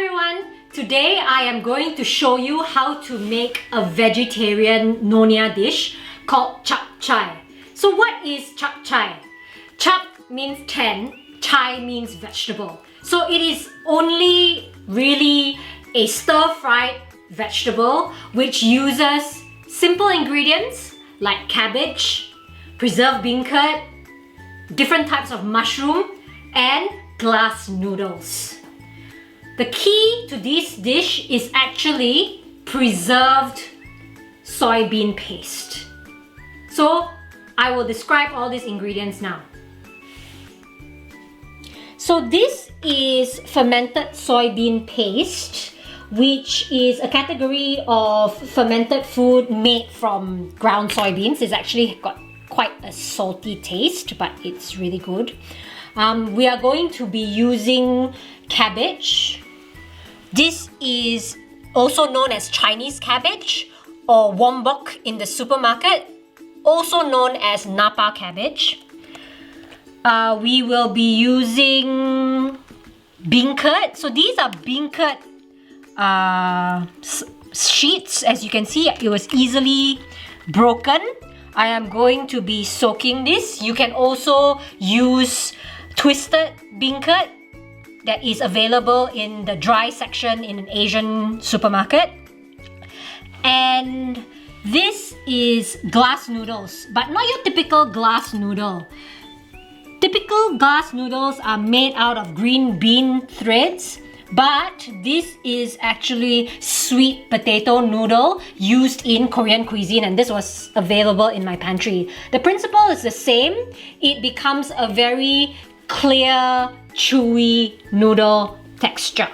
everyone! Today I am going to show you how to make a vegetarian Nyonya dish called Chap Chye. So what is Chap Chye? Chap means 10, Chye means vegetable. So it is only really a stir-fried vegetable which uses simple ingredients like cabbage, preserved bean curd, different types of mushroom, and glass noodles. The key to this dish is actually preserved soybean paste. So I will describe all these ingredients now. So this is fermented soybean paste, which is a category of fermented food made from ground soybeans. It's actually got quite a salty taste, but it's really good. We are going to be using cabbage. This is also known as Chinese cabbage or wombok in the supermarket, also known as Napa cabbage. We will be using bean curd. So these are bean curd sheets. As you can see, it was easily broken. I am going to be soaking this. You can also use twisted bean curd that is available in the dry section in an Asian supermarket. And this is glass noodles, but not your typical glass noodle. Typical glass noodles are made out of green bean threads, but this is actually sweet potato noodle used in Korean cuisine, and this was available in my pantry. The principle is the same. It becomes a very clear, chewy noodle texture.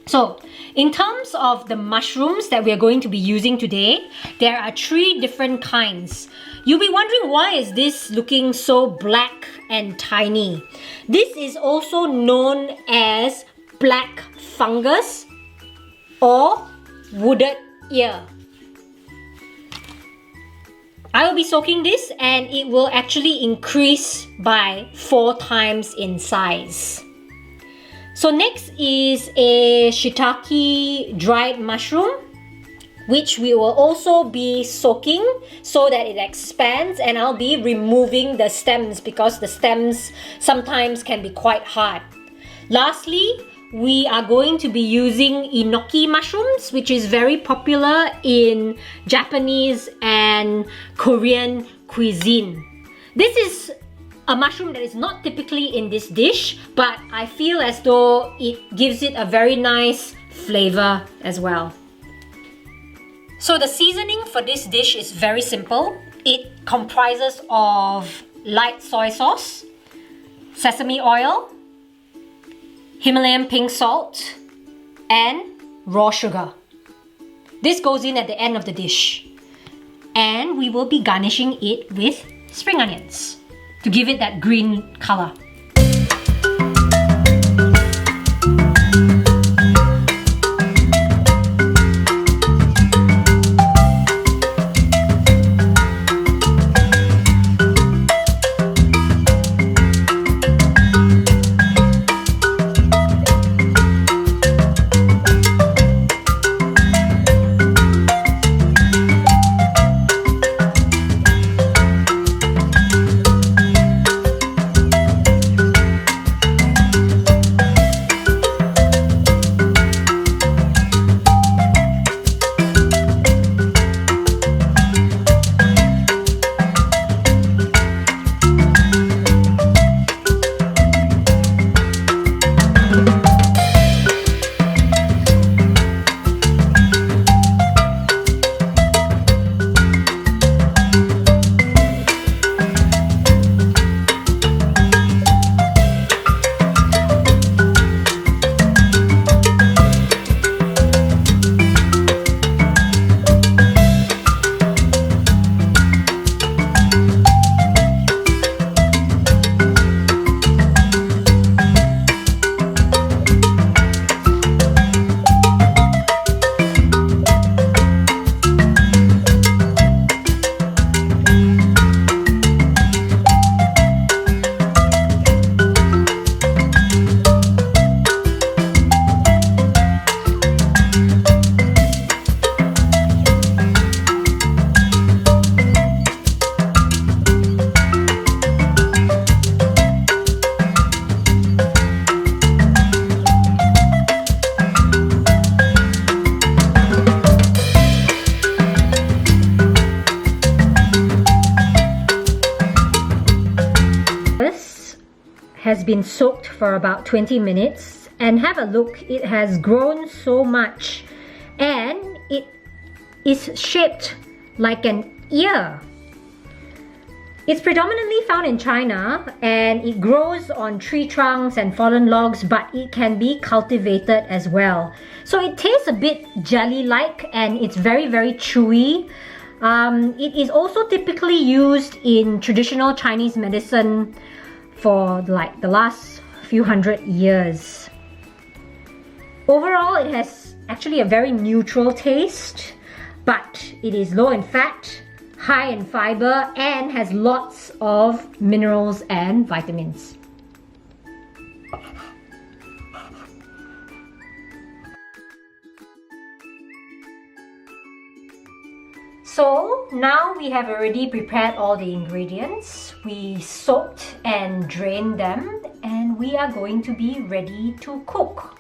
So, in terms of the mushrooms that we are going to be using today, there are 3 different kinds. You'll be wondering, why is this looking so black and tiny? This is also known as black fungus or wooded ear. I will be soaking this and it will actually increase by 4 times in size. So next is a shiitake dried mushroom, which we will also be soaking so that it expands, and I'll be removing the stems because the stems sometimes can be quite hard. Lastly, we are going to be using enoki mushrooms, which is very popular in Japanese and Korean cuisine. This is a mushroom that is not typically in this dish, but I feel as though it gives it a very nice flavor as well. So the seasoning for this dish is very simple. It comprises of light soy sauce, sesame oil, Himalayan pink salt, and raw sugar. This goes in at the end of the dish. And we will be garnishing it with spring onions to give it that green color. been soaked for about 20 minutes, and have a look, it has grown so much and it is shaped like an ear. It's predominantly found in China and it grows on tree trunks and fallen logs, but it can be cultivated as well. So it tastes a bit jelly-like and it's very, very chewy. It is also typically used in traditional Chinese medicine for like the last few hundred years. Overall, it has actually a very neutral taste, but it is low in fat, high in fiber, and has lots of minerals and vitamins. So now we have already prepared all the ingredients. We soaked and drained them, and we are going to be ready to cook.